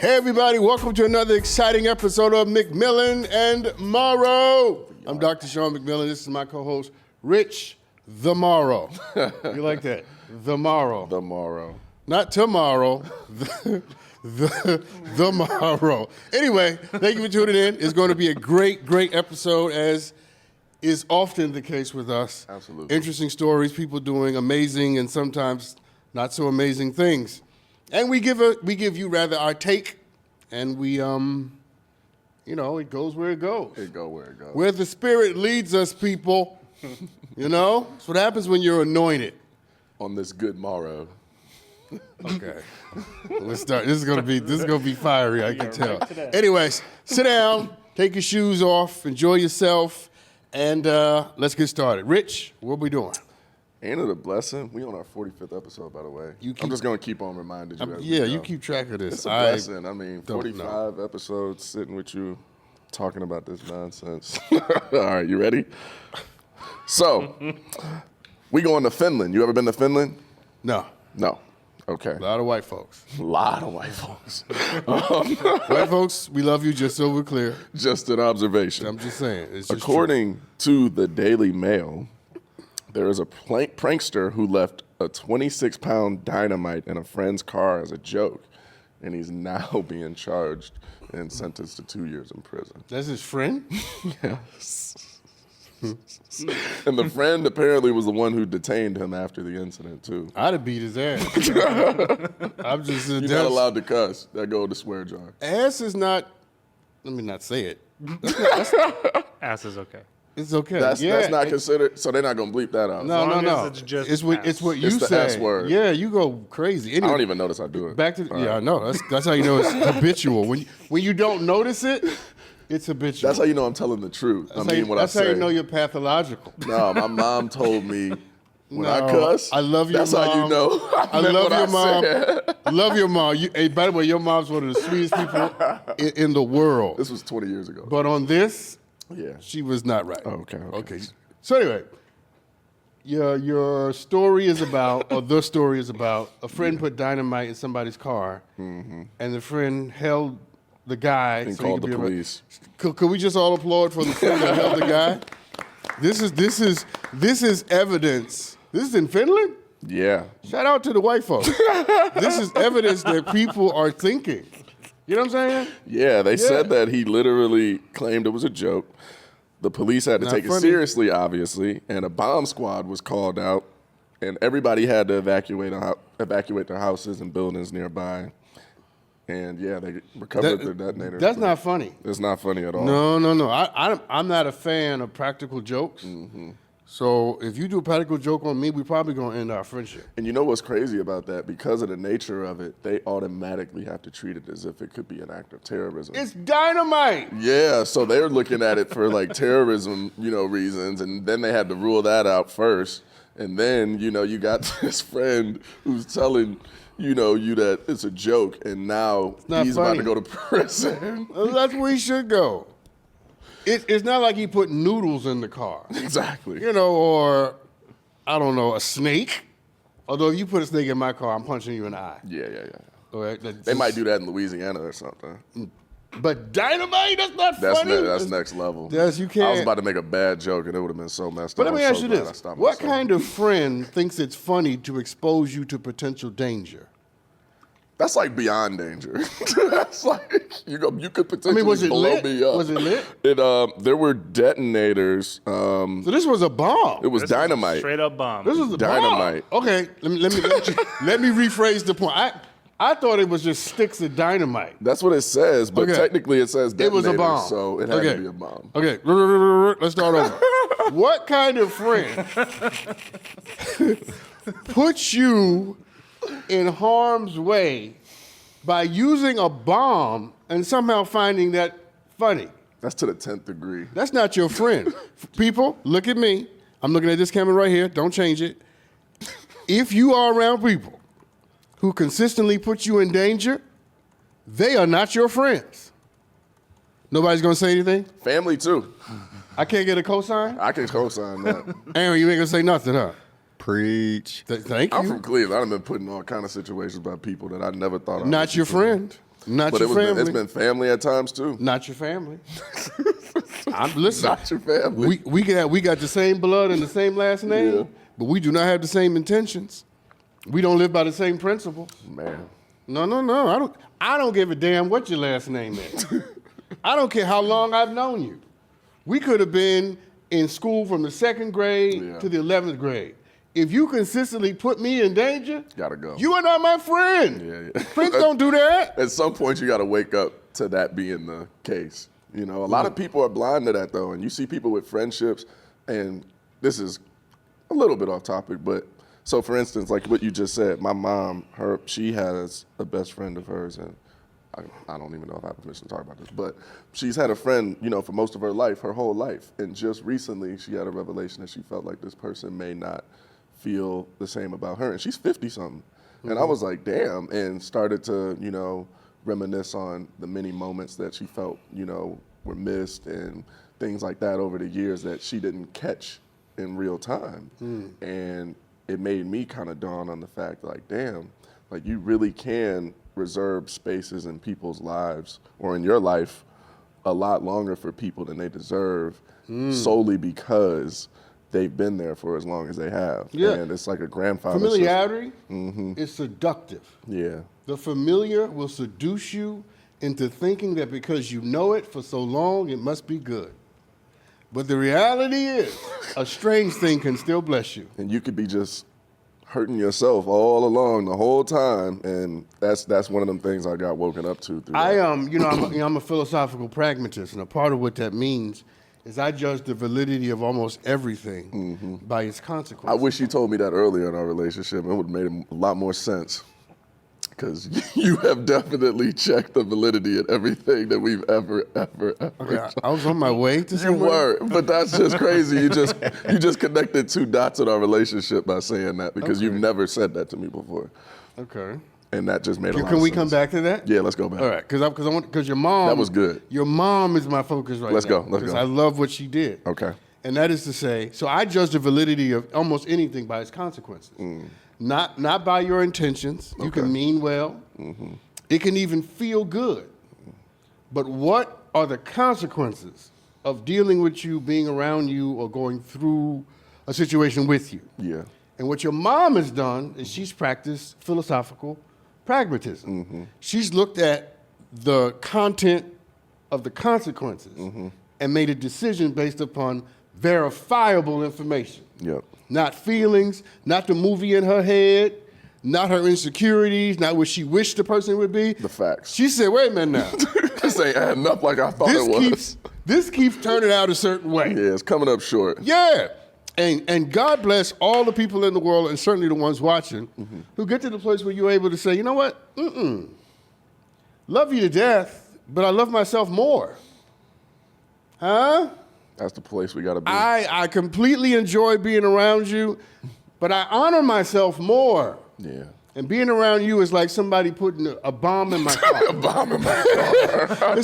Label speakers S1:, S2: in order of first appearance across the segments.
S1: Hey everybody, welcome to another exciting episode of McMillan and Morrow. I'm Dr. Sean McMillan. This is my co-host, Rich the Morrow. You like that? The Morrow.
S2: The Morrow.
S1: Not tomorrow, the Morrow. Anyway, thank you for tuning in. It's going to be a great episode, as is often the case with us.
S2: Absolutely.
S1: Interesting stories, people doing amazing and sometimes not so amazing things. And we give you rather our take, and we it goes where it goes.
S2: It go where it goes.
S1: Where the Spirit leads us, people. That's what happens when you're anointed.
S2: On this good morrow.
S1: Okay. Let's start. This is gonna be fiery, I can tell. Anyways, sit down, take your shoes off, enjoy yourself, and let's get started. Rich, what we doing?
S2: Ain't it a blessing? We on our 45th episode, by the way. I'm just going to keep on reminding you.
S1: You keep track of this.
S2: It's a blessing. I mean, 45 episodes sitting with you, talking about this nonsense. All right, you ready? So, we going to Finland. You ever been to Finland?
S1: No.
S2: No. Okay.
S1: A lot of white folks.
S2: A lot of white folks.
S1: White folks, we love you, just so we're clear.
S2: Just an observation.
S1: I'm just saying. It's just
S2: According to the Daily Mail, there is a prankster who left a 26-pound dynamite in a friend's car as a joke, and he's now being charged and sentenced to 2 years in prison.
S1: That's his friend?
S2: Yes. And the friend apparently was the one who detained him after the incident, too.
S1: I'd have beat his ass. I'm just...
S2: You're not allowed to cuss. That go to the swear jar.
S1: Ass is not... Let me not say it.
S3: Ass is okay.
S1: It's okay.
S2: That's not considered, so they're not going to bleep that out.
S1: No.
S3: It's just
S1: it's what you
S2: It's the
S1: say.
S2: S word.
S1: Yeah, you go crazy. Anyway,
S2: I don't even notice I do it.
S1: back to I know. That's how you know it's habitual. When you don't notice it, it's habitual.
S2: That's how you know I'm telling the truth.
S1: That's how you know you're pathological.
S2: No, my mom told me when I cuss,
S1: I love your
S2: that's
S1: mom.
S2: how you know.
S1: I love your mom.
S2: Said.
S1: I love your mom. Hey, by the way, your mom's one of the sweetest people in the world.
S2: This was 20 years ago.
S1: But on this,
S2: yeah,
S1: she was not right.
S2: Oh, okay.
S1: So anyway, your story is about, or the story is about, a friend put dynamite in somebody's car, and the friend held the guy.
S2: And
S1: so
S2: called the police.
S1: Could we just all applaud for the friend that held the guy? This is evidence. This is in Finland?
S2: Yeah.
S1: Shout out to the white folks. This is evidence that people are thinking. You know what I'm saying?
S2: Yeah, they said that he literally claimed it was a joke. The police had to take it seriously, obviously, and a bomb squad was called out, and everybody had to evacuate their houses and buildings nearby. And yeah, they recovered their detonator.
S1: That's not funny.
S2: It's not funny at all.
S1: No. I'm not a fan of practical jokes. So if you do a practical joke on me, we're probably going to end our friendship.
S2: And you know what's crazy about that? Because of the nature of it, they automatically have to treat it as if it could be an act of terrorism.
S1: It's dynamite.
S2: Yeah, so they're looking at it for like terrorism, reasons, and then they had to rule that out first. And then, you got this friend who's telling, you that it's a joke, and now he's about to go to prison.
S1: That's where he should go. It's not like he put noodles in the car.
S2: Exactly.
S1: Or, I don't know, a snake. Although if you put a snake in my car, I'm punching you in the eye.
S2: Yeah.
S1: All right?
S2: They might do that in Louisiana or something.
S1: But dynamite, that's not funny.
S2: That's next level.
S1: Yes, you can't.
S2: I was about to make a bad joke, and it would have been so messed
S1: But
S2: up.
S1: let me ask you this. What kind of friend thinks it's funny to expose you to potential danger?
S2: That's like beyond danger. That's like you could potentially
S1: was it
S2: blow
S1: lit?
S2: me up.
S1: Was it lit?
S2: There were detonators.
S1: So this was a bomb.
S2: It was dynamite.
S3: Straight up bomb.
S1: This was a
S2: Dynamite.
S1: bomb. Okay, let me rephrase the point. I thought it was just sticks of dynamite.
S2: That's what it says, but technically it says detonators,
S1: it was a bomb.
S2: so it had to be a bomb.
S1: Okay, let's start over. What kind of friend puts you in harm's way by using a bomb and somehow finding that funny?
S2: That's to the 10th degree.
S1: That's not your friend. People, look at me. I'm looking at this camera right here. Don't change it. If you are around people who consistently put you in danger, they are not your friends. Nobody's gonna say anything?
S2: Family too.
S1: I can't get a cosign?
S2: I can co-sign that.
S1: Aaron, you ain't gonna say nothing, huh?
S4: Preach.
S1: Thank you.
S2: I'm from Cleveland. I've been put in all kind of situations by people that I never thought I
S1: Not your friend. Not
S2: But
S1: your family.
S2: it's been family at times too.
S1: Not your family. Listen.
S2: Not your family.
S1: We got the same blood and the same last name,
S2: Yeah.
S1: but we do not have the same intentions. We don't live by the same principles.
S2: Man.
S1: No. I don't give a damn what your last name is. I don't care how long I've known you. We could have been in school from the 2nd grade to the 11th grade. If you consistently put me in danger,
S2: Gotta go.
S1: you are not my friend.
S2: Yeah.
S1: Friends don't do that.
S2: At some point, you got to wake up to that being the case. You know, a lot of people are blind to that, though. And you see people with friendships, and this is a little bit off topic, but so for instance, like what you just said, my mom, she has a best friend of hers, and I don't even know if I have permission to talk about this, but she's had a friend, you know, for most of her life, her whole life. And just recently, she had a revelation that she felt like this person may not feel the same about her. And she's 50-something. And I was like, damn, and started to, you know, reminisce on the many moments that she felt, you know, were missed and things like that over the years that she didn't catch in real time. And it made me kind of dawn on the fact, like, damn, like you really can reserve spaces in people's lives or in your life a lot longer for people than they deserve solely because they've been there for as long as they have.
S1: Yeah.
S2: And it's like a grandfather
S1: Familiarity is seductive.
S2: Yeah.
S1: The familiar will seduce you into thinking that because you know it for so long, it must be good. But the reality is, a strange thing can still bless you.
S2: And you could be just hurting yourself all along the whole time, and that's one of them things I got woken up to. Through
S1: I'm a philosophical pragmatist, and a part of what that means is I judge the validity of almost everything by its consequences.
S2: I wish you told me that earlier in our relationship. It would have made a lot more sense. Because you have definitely checked the validity of everything that we've ever
S1: Okay, I was on my way to
S2: You
S1: somewhere.
S2: were, but that's just crazy. You just connected 2 dots in our relationship by saying that because you've never said that to me before,
S1: Okay.
S2: and that just made a lot of
S1: Can
S2: sense.
S1: we come back to that?
S2: Yeah, let's go back.
S1: All right, because your mom.
S2: That was good.
S1: Your mom is my focus right
S2: Let's
S1: now.
S2: go, let's go.
S1: Because I love what she did.
S2: Okay.
S1: And that is to say, so I judge the validity of almost anything by its consequences. Not by your intentions. You can mean well. It can even feel good. But what are the consequences of dealing with you, being around you, or going through a situation with you?
S2: Yeah.
S1: And what your mom has done is she's practiced philosophical pragmatism. She's looked at the content of the consequences and made a decision based upon verifiable information.
S2: Yep.
S1: Not feelings, not the movie in her head, not her insecurities, not what she wished the person would be.
S2: The facts.
S1: She said, wait a minute now.
S2: This ain't adding up like I thought it was.
S1: This keeps turning out a certain way.
S2: Yeah, it's coming up short.
S1: Yeah. And God bless all the people in the world, and certainly the ones watching, who get to the place where you're able to say, you know what? Love you to death, but I love myself more. Huh?
S2: That's the place we got to be.
S1: I completely enjoy being around you, but I honor myself more.
S2: Yeah.
S1: And being around you is like somebody putting a bomb in my car.
S2: A bomb in my car.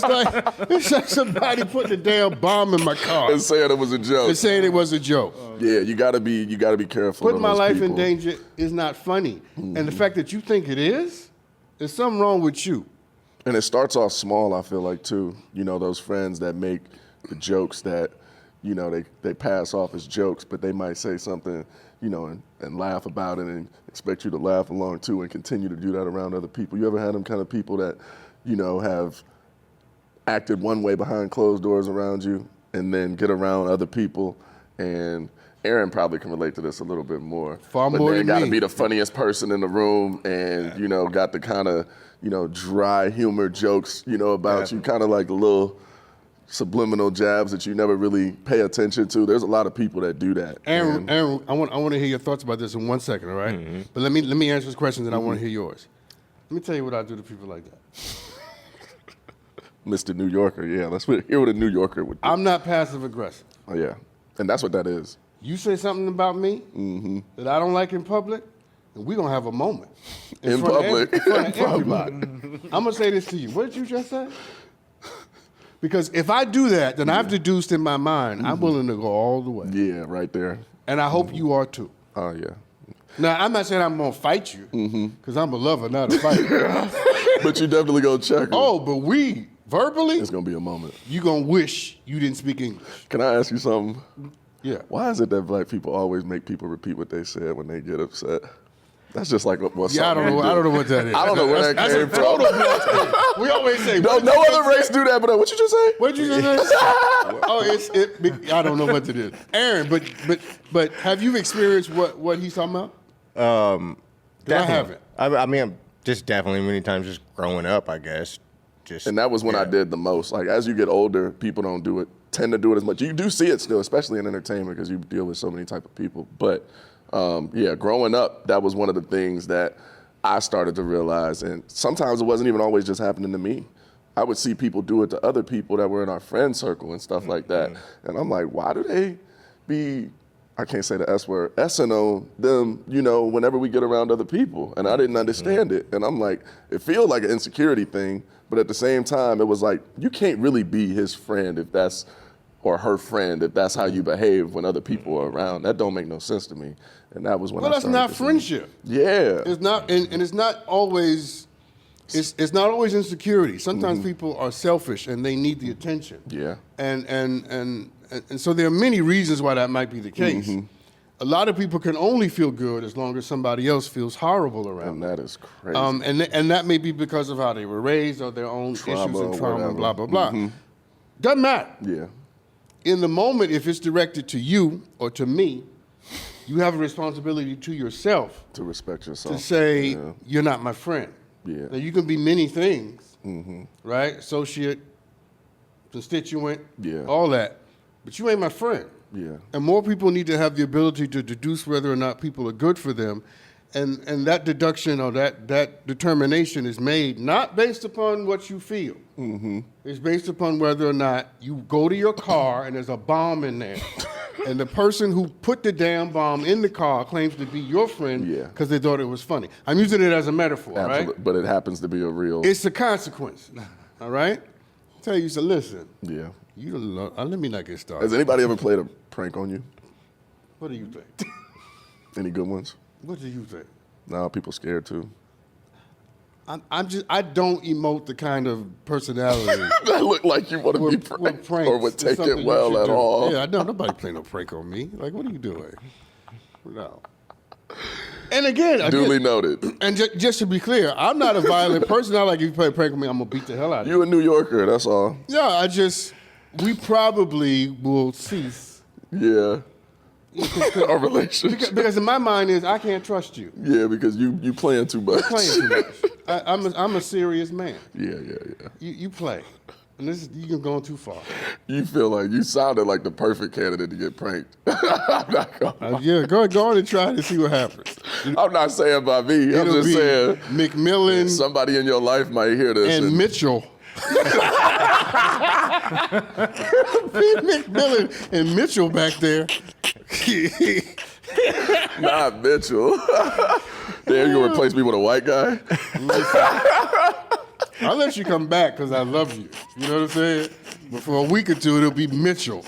S1: It's like somebody putting a damn bomb in my car.
S2: And saying it was a joke.
S1: And saying it was a joke.
S2: Yeah, you gotta be careful.
S1: Putting
S2: of
S1: my
S2: those
S1: life in
S2: people.
S1: danger is not funny. And the fact that you think it is, there's something wrong with you.
S2: And it starts off small, I feel like, too. You know, those friends that make the jokes that, you know, they pass off as jokes, but they might say something, you know, and laugh about it and expect you to laugh along, too, and continue to do that around other people. You ever had them kind of people that, you know, have acted one way behind closed doors around you and then get around other people? And Aaron probably can relate to this a little bit more.
S1: Far more than me.
S2: Got to be the funniest person in the room and, you know, got the kind of, you know, dry humor jokes, you know, about you, kind of like the little subliminal jabs that you never really pay attention to. There's a lot of people that do that.
S1: Aaron, I want to hear your thoughts about this in 1 second, all right? But let me answer this question, and I want to hear yours. Let me tell you what I do to people like that.
S2: Mr. New Yorker, yeah. Let's hear what a New Yorker would do.
S1: I'm not passive aggressive.
S2: Oh, yeah. And that's what that is.
S1: You say something about me that I don't like in public, and we're going to have a moment.
S2: In public.
S1: In front of everybody. I'm going to say this to you. What did you just say? Because if I do that, then I've deduced in my mind, I'm willing to go all the way.
S2: Yeah, right there.
S1: And I hope you are too.
S2: Oh, yeah.
S1: Now, I'm not saying I'm going to fight you, because I'm a lover, not a fighter.
S2: But you definitely go check.
S1: Oh, but we verbally,
S2: it's gonna be a moment.
S1: You gonna wish you didn't speak English.
S2: Can I ask you something?
S1: Yeah.
S2: Why is it that black people always make people repeat what they said when they get upset? That's just like what.
S1: Yeah, I don't know. I don't know what that is.
S2: I don't know where that came from.
S1: Total black thing. We always say.
S2: No other race do that. But what you just say?
S1: What did you just say? I don't know what it is. Aaron, but have you experienced what he's talking about? I haven't.
S4: I mean, just definitely many times just growing up, I guess.
S2: And that was when I did the most. Like, as you get older, people tend to do it as much. You do see it still, especially in entertainment, because you deal with so many type of people. But growing up, that was one of the things that I started to realize. And sometimes it wasn't even always just happening to me. I would see people do it to other people that were in our friend circle and stuff like that. And I'm like, why do they be, I can't say the S word, S-ing on them, whenever we get around other people? And I didn't understand it. And I'm like, it feels like an insecurity thing, but at the same time, it was like, you can't really be his friend or her friend if that's how you behave when other people are around. That don't make no sense to me. And that was when
S1: that's not friendship.
S2: Yeah.
S1: It's not, and it's not always, it's not always insecurity. Sometimes people are selfish and they need the attention.
S2: Yeah.
S1: And so there are many reasons why that might be the case. A lot of people can only feel good as long as somebody else feels horrible around them.
S2: And that is crazy.
S1: And that may be because of how they were raised or their own issues and trauma, blah, blah, blah. Doesn't matter.
S2: Yeah.
S1: In the moment, if it's directed to you or to me, you have a responsibility to yourself.
S2: To respect yourself.
S1: To say, you're not my friend.
S2: Yeah.
S1: Now, you can be many things, right? Associate, constituent, all that. But you ain't my friend.
S2: Yeah.
S1: And more people need to have the ability to deduce whether or not people are good for them. And that deduction or that determination is made not based upon what you feel. It's based upon whether or not you go to your car and there's a bomb in there. And the person who put the damn bomb in the car claims to be your friend because they thought it was funny. I'm using it as a metaphor, right?
S2: But it happens to be a real...
S1: It's a consequence, all right? I tell you, so listen.
S2: Yeah.
S1: You don't know, let me not get started.
S2: Has anybody ever played a prank on you?
S1: What do you think?
S2: Any good ones?
S1: What do you think?
S2: No, people scared too.
S1: I don't emote the kind of personality
S2: that look like you want to be pranked or would take it well at all.
S1: Yeah, I know nobody play no prank on me. Like, what are you doing? No. And again,
S2: duly noted.
S1: And just to be clear, I'm not a violent person. I like if you play a prank on me, I'm gonna beat the hell out of you.
S2: You a New Yorker, that's all.
S1: Yeah, we probably will cease.
S2: Yeah. Our relationship.
S1: Because in my mind is I can't trust you.
S2: Yeah, because you playing too much.
S1: You're playing too much. I'm a serious man.
S2: Yeah.
S1: You play. And you're going too far.
S2: You feel like you sounded like the perfect candidate to get pranked. I'm not gonna
S1: go on and try to see what happens.
S2: I'm not saying by me. I'm just saying
S1: McMillan.
S2: Somebody in your life might hear this.
S1: And Mitchell. McMillan and Mitchell back there.
S2: Not Mitchell. Damn, you replace me with a white guy?
S1: I'll let you come back because I love you. You know what I'm saying? But for a week or two, it'll be Mitchell.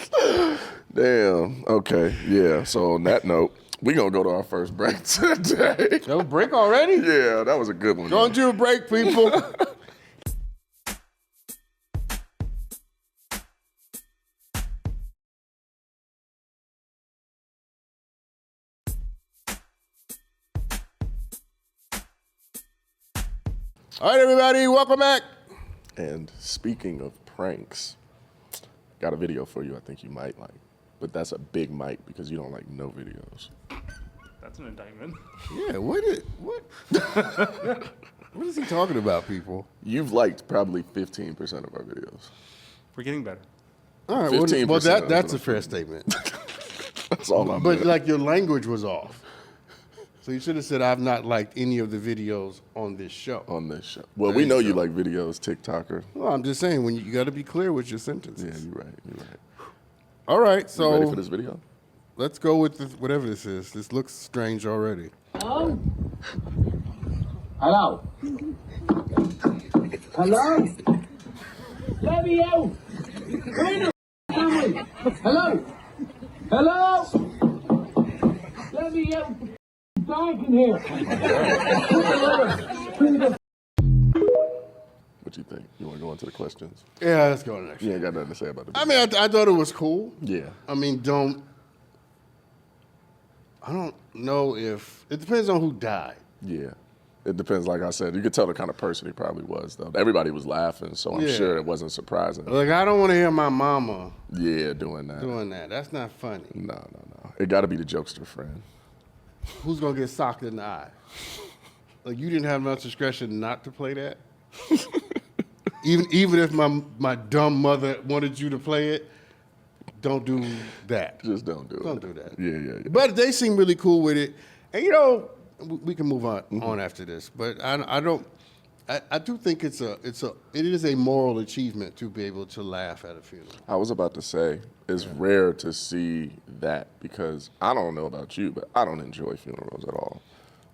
S2: Damn. Okay. Yeah. So on that note, we're going to go to our first break today.
S1: No break already?
S2: Yeah, that was a good one.
S1: Going to a break, people. All right, everybody, welcome back.
S2: And speaking of pranks, got a video for you I think you might like. But that's a big mic because you don't like no videos.
S3: That's an indictment.
S1: Yeah, what? What is he talking about, people?
S2: You've liked probably 15% of our videos.
S3: We're getting better.
S1: All right,
S2: 15%.
S1: well that's a fair statement.
S2: That's all I'm
S1: But like your language was off. So you should have said, I've not liked any of the videos on this show.
S2: Well, we know you like videos, TikToker.
S1: Well, I'm just saying, you got to be clear with your sentences.
S2: Yeah, you're right.
S1: All right, so.
S2: You ready for this video?
S1: Let's go with whatever this is. This looks strange already.
S5: Hello? Hello? Hello? Let me out! Hello? Hello? Let me out! Dark in here!
S2: What you think? You want to go into the questions?
S1: Yeah, let's go to the next.
S2: You ain't got nothing to say about the
S1: I mean, I thought it was cool.
S2: Yeah.
S1: I mean, I don't know if, it depends on who died.
S2: Yeah. It depends, like I said. You could tell the kind of person he probably was, though. Everybody was laughing, so I'm
S1: Yeah.
S2: sure it wasn't surprising.
S1: Like, I don't want to hear my mama
S2: Yeah, doing that.
S1: doing that. That's not funny.
S2: No. It got to be the jokester friend.
S1: Who's going to get socked in the eye? Like, you didn't have enough discretion not to play that? even if my dumb mother wanted you to play it, don't do that.
S2: Just don't do it.
S1: Don't do that.
S2: Yeah.
S1: But they seem really cool with it. And, you know, we can move on after this. But I do think it is a moral achievement to be able to laugh at a funeral.
S2: I was about to say, it's rare to see that because I don't know about you, but I don't enjoy funerals at all.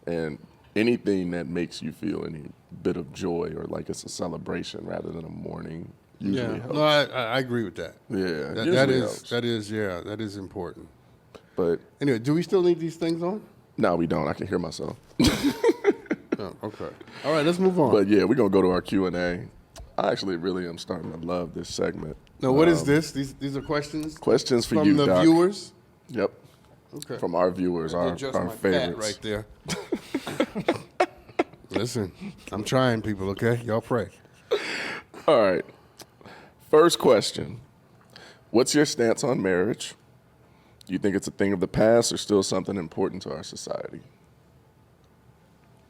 S2: And anything that makes you feel any bit of joy or like it's a celebration rather than a mourning usually helps.
S1: No, I agree with that.
S2: Yeah,
S1: that is important.
S2: But
S1: Anyway, do we still need these things on?
S2: no, we don't. I can hear myself.
S1: Oh, okay. All right, let's move on.
S2: But yeah, we're gonna go to our Q&A. I actually really am starting to love this segment.
S1: Now, what is this? These are questions
S2: Questions for
S1: from
S2: you,
S1: the
S2: Doc.
S1: viewers.
S2: Yep.
S1: Okay.
S2: From our viewers, our
S1: Adjust my
S2: favorites.
S1: fat right there. Listen, I'm trying, people. Okay, y'all pray.
S2: All right. First question. What's your stance on marriage? Do you think it's a thing of the past or still something important to our society?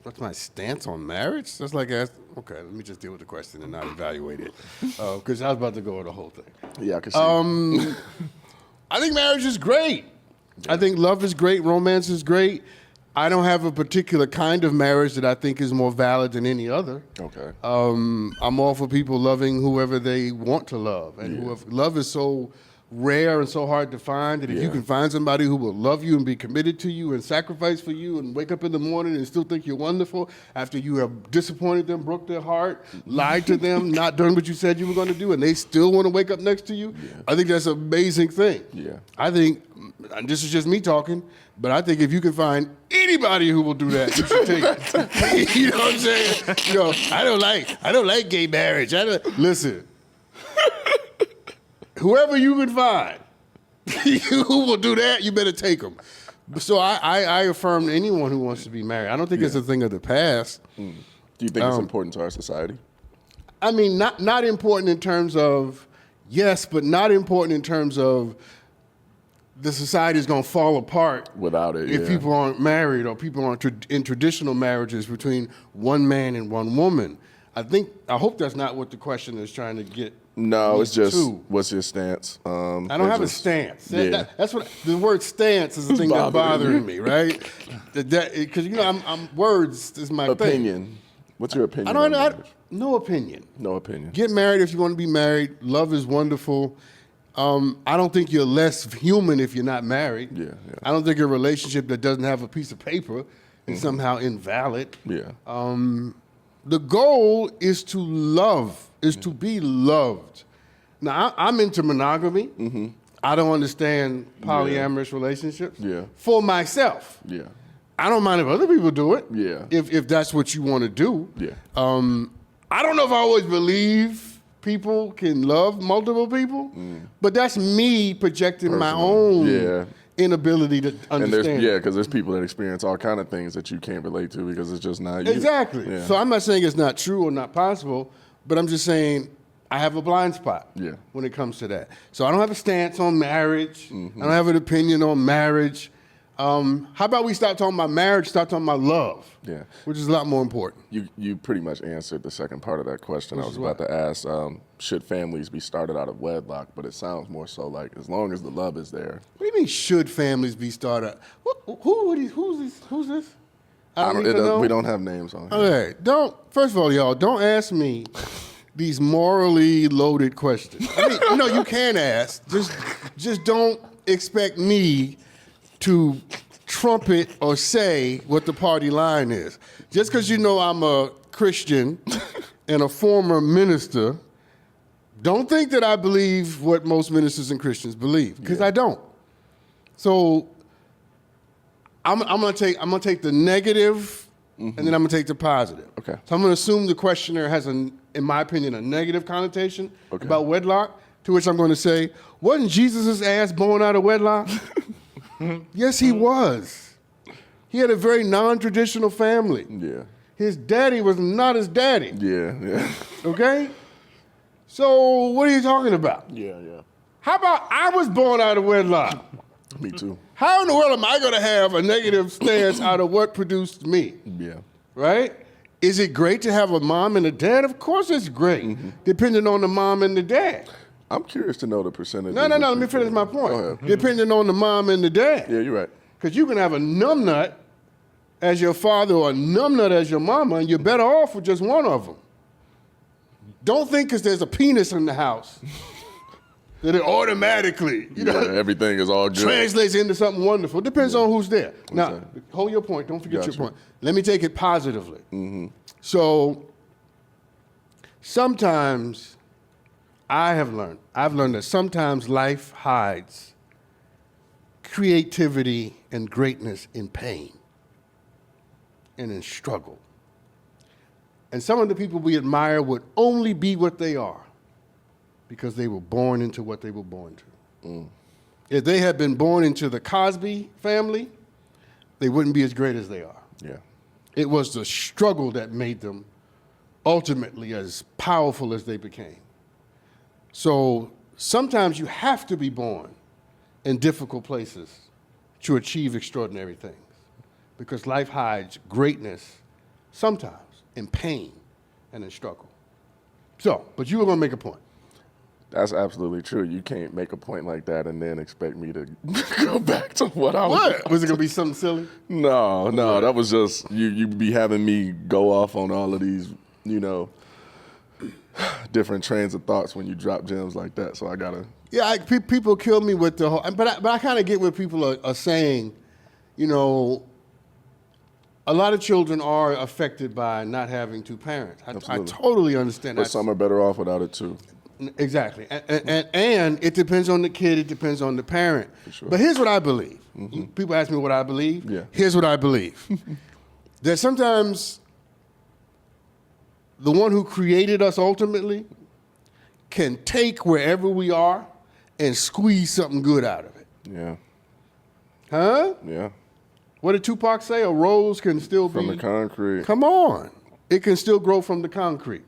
S1: What's my stance on marriage? That's like, okay, let me just deal with the question and not evaluate it. Because I was about to go over the whole thing.
S2: Yeah, I can see.
S1: I think marriage is great. I think love is great. Romance is great. I don't have a particular kind of marriage that I think is more valid than any other.
S2: Okay.
S1: I'm all for people loving whoever they want to love. And love is so rare and so hard to find that if you can find somebody who will love you and be committed to you and sacrifice for you and wake up in the morning and still think you're wonderful after you have disappointed them, broke their heart, lied to them, not done what you said you were going to do, and they still want to wake up next to you, I think that's an amazing thing.
S2: Yeah.
S1: I think, and this is just me talking, but I think if you can find anybody who will do that, you should take it. You know what I'm saying? You know, I don't like gay marriage. Listen. Whoever you can find who will do that, you better take them. So I affirm anyone who wants to be married. I don't think it's a thing of the past.
S2: Do you think it's important to our society?
S1: I mean, not important in terms of, yes, but not important in terms of the society is going to fall apart
S2: Without it,
S1: if people aren't married or people aren't in traditional marriages between one man and one woman. I hope that's not what the question is trying to get.
S2: No, it's just,
S1: to.
S2: what's your stance?
S1: I don't have a stance.
S2: Yeah.
S1: That's what the word stance is the thing that's bothering me, right? Because I'm words is my
S2: opinion.
S1: thing.
S2: What's your opinion?
S1: No opinion.
S2: No opinion.
S1: Get married if you want to be married. Love is wonderful. I don't think you're less human if you're not married.
S2: Yeah.
S1: I don't think a relationship that doesn't have a piece of paper is somehow invalid.
S2: Yeah.
S1: The goal is to love, to be loved. Now, I'm into monogamy. Mm-hmm. I don't understand polyamorous relationships.
S2: Yeah.
S1: For myself.
S2: Yeah.
S1: I don't mind if other people do it.
S2: Yeah.
S1: If that's what you want to do.
S2: Yeah.
S1: I don't know if I always believe people can love multiple people, but that's me projecting my own inability to understand.
S2: And because there's people that experience all kind of things that you can't relate to because it's just not you.
S1: Exactly.
S2: Yeah.
S1: So I'm not saying it's not true or not possible, but I'm just saying I have a blind spot when it comes to that. So I don't have a stance on marriage. I don't have an opinion on marriage. How about we stop talking about marriage, start talking about love?
S2: Yeah.
S1: Which is a lot more important.
S2: You pretty much answered the second part of that question. I was about to ask, should families be started out of wedlock? But it sounds more so like as long as the love is there.
S1: What do you mean, should families be started? Who's this?
S2: We don't have names on here.
S1: Okay, first of all, y'all, don't ask me these morally loaded questions. I mean, no, you can ask. Just don't expect me to trumpet or say what the party line is. Just because you know I'm a Christian and a former minister, don't think that I believe what most ministers and Christians believe, because I don't. So I'm gonna take the negative and then I'm going to take the positive.
S2: Okay.
S1: So I'm going to assume the questioner has, in my opinion, a negative connotation about wedlock, to which I'm going to say, wasn't Jesus' ass born out of wedlock? Yes, he was. He had a very non-traditional family.
S2: Yeah.
S1: His daddy was not his daddy.
S2: Yeah.
S1: Okay? So what are you talking about?
S2: Yeah.
S1: How about I was born out of wedlock?
S2: Me too.
S1: How in the world am I going to have a negative stance out of what produced me?
S2: Yeah.
S1: Right? Is it great to have a mom and a dad? Of course it's great, depending on the mom and the dad.
S2: I'm curious to know the percentage.
S1: No, let me finish my point.
S2: Go ahead.
S1: Depending on the mom and the dad.
S2: Yeah, you're right.
S1: Because you can have a numbnut as your father or a numbnut as your mama, and you're better off with just one of them. Don't think because there's a penis in the house that it automatically,
S2: everything is all good.
S1: translates into something wonderful. Depends on who's there. Now, hold your point. Don't forget your point. Let me take it positively. So sometimes I've learned that sometimes life hides creativity and greatness in pain and in struggle. And some of the people we admire would only be what they are because they were born into what they were born to. If they had been born into the Cosby family, they wouldn't be as great as they are.
S2: Yeah.
S1: It was the struggle that made them ultimately as powerful as they became. So sometimes you have to be born in difficult places to achieve extraordinary things because life hides greatness sometimes in pain and in struggle. So, but you were going to make a point.
S2: That's absolutely true. You can't make a point like that and then expect me to go back to what I was.
S1: What? Was it going to be something silly?
S2: No, that was just you be having me go off on all of these, different trains of thoughts when you drop gems like that. So I gotta.
S1: Yeah, people kill me with the whole. But I kind of get what people are saying. A lot of children are affected by not having two parents. I totally understand
S2: But
S1: that.
S2: some are better off without it too.
S1: Exactly, and it depends on the kid. It depends on the parent.
S2: For sure.
S1: But here's what I believe. People ask me what I believe.
S2: Yeah.
S1: Here's what I believe. That sometimes the one who created us ultimately can take wherever we are and squeeze something good out of it.
S2: Yeah.
S1: Huh?
S2: Yeah.
S1: What did Tupac say? A rose can still
S2: From
S1: be...
S2: the concrete.
S1: Come on. It can still grow from the concrete.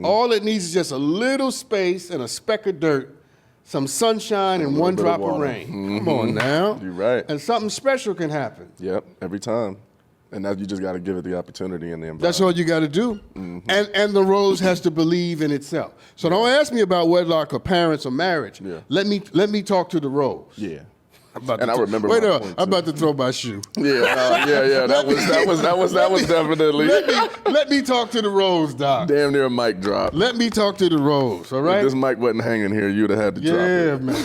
S1: All it needs is just a little space and a speck of dirt, some sunshine, and one drop of rain. Come on now.
S2: You're right.
S1: And something special can happen.
S2: Yep. Every time. And that you just got to give it the opportunity and the environment.
S1: That's all you got to do. And the rose has to believe in itself. So don't ask me about wedlock or parents or marriage.
S2: Yeah.
S1: Let me talk to the rose.
S2: Yeah.
S1: I
S2: remember.
S1: Wait
S2: my
S1: up!
S2: point,
S1: I'm
S2: too.
S1: about to throw my shoe.
S2: Yeah. That was definitely.
S1: Let me talk to the rose, Doc.
S2: Damn near a mic drop.
S1: Let me talk to the rose. All right.
S2: If this mic wasn't hanging here, you'd have had to drop
S1: Yeah,
S2: it.
S1: man.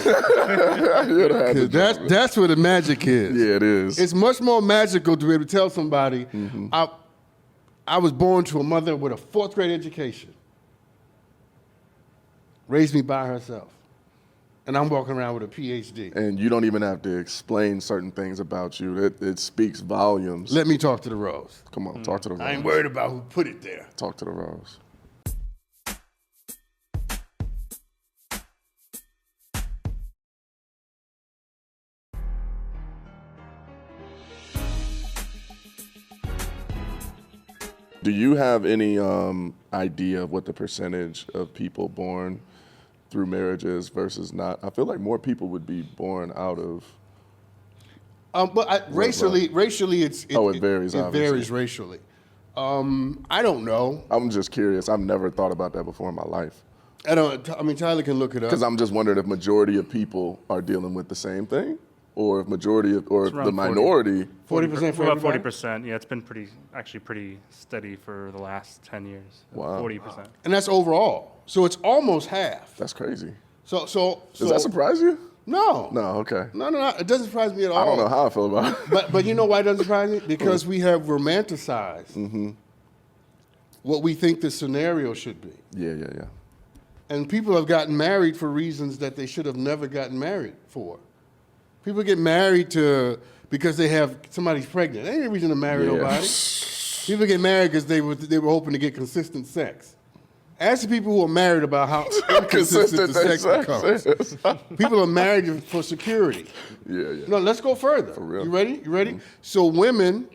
S2: You'd have had to drop it.
S1: That's where the magic is.
S2: Yeah, it is.
S1: It's much more magical to be able to tell somebody, I was born to a mother with a 4th grade education, raised me by herself, and I'm walking around with a PhD.
S2: And you don't even have to explain certain things about you. It speaks volumes.
S1: Let me talk to the rose.
S2: Come on, talk to the rose.
S1: I ain't worried about who put it there.
S2: Talk to the rose. Do you have any idea of what the percentage of people born through marriage is versus not? I feel like more people would be born out of.
S1: But racially, it
S2: varies.
S1: It
S2: obviously.
S1: varies racially. I don't know.
S2: I'm just curious. I've never thought about that before in my life.
S1: Tyler can look it up.
S2: Because I'm just wondering if majority of people are dealing with the same thing, or if majority of, or if the minority.
S1: 40% for
S3: about
S1: everybody?
S3: 40%. Yeah, it's been pretty steady for the last 10 years.
S2: Wow.
S3: 40%.
S1: And that's overall. So it's almost half.
S2: That's crazy.
S1: So
S2: Does that surprise you?
S1: No.
S2: No. Okay.
S1: No. It doesn't surprise me at all.
S2: I don't know how I feel about it.
S1: But you know why it doesn't surprise me? Because we have romanticized what we think the scenario should be.
S2: Yeah.
S1: And people have gotten married for reasons that they should have never gotten married for. People get married because they have somebody's pregnant. There ain't a reason to marry nobody. People get married because they were hoping to get consistent sex. Ask the people who are married about how inconsistent the sex becomes. People are married for security.
S2: Yeah.
S1: No, let's go further.
S2: For real.
S1: You ready? Mm-hmm. So women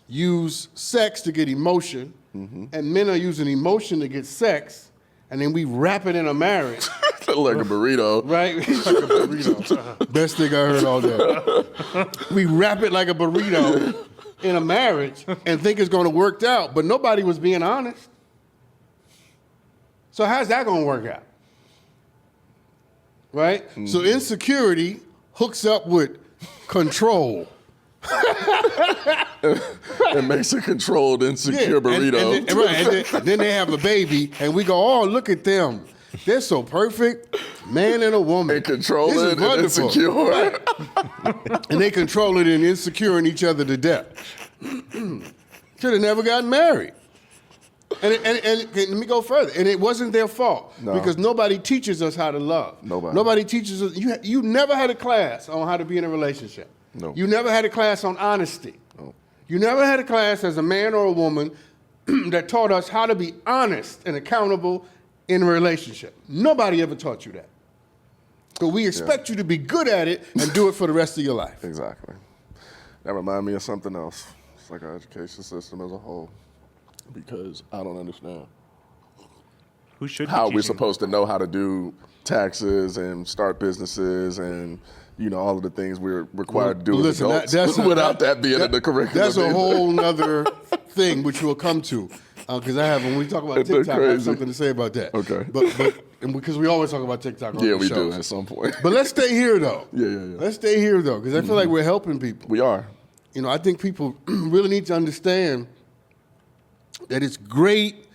S1: use sex to get emotion, and men are using emotion to get sex, and then we wrap it in a marriage.
S2: Like a burrito.
S1: Right? Like a burrito. Best thing I heard all day. We wrap it like a burrito in a marriage and think it's going to work out, but nobody was being honest. So how's that going to work out? Right? So insecurity hooks up with control.
S2: It makes a controlled, insecure burrito.
S1: And then they have a baby, and we go, oh, look at them. They're so perfect, man and a woman.
S2: And control
S1: This is
S2: it and
S1: wonderful.
S2: insecure.
S1: And they control it and insecuring each other to death. Should have never gotten married. And let me go further. And it wasn't their fault because nobody teaches us how to love. Nobody teaches us. You never had a class on how to be in a relationship.
S2: No.
S1: You never had a class on honesty.
S2: No.
S1: You never had a class as a man or a woman that taught us how to be honest and accountable in a relationship. Nobody ever taught you that. So we expect you to be good at it and do it for the rest of your life.
S2: Exactly. That reminds me of something else. It's like our education system as a whole. Because I don't understand
S3: Who should be
S2: how we're
S3: teaching?
S2: supposed to know how to do taxes and start businesses and all of the things we're required to do as adults without that being in the curriculum.
S1: That's a whole nother thing which we'll come to. Because when we talk about TikTok, I have something to say about that.
S2: Okay.
S1: And because we always talk about TikTok on
S2: Yeah,
S1: the
S2: we
S1: shows.
S2: do at some point.
S1: But let's stay here, though.
S2: Yeah.
S1: Let's stay here, though, because I feel like we're helping people.
S2: We are.
S1: I think people really need to understand that it's great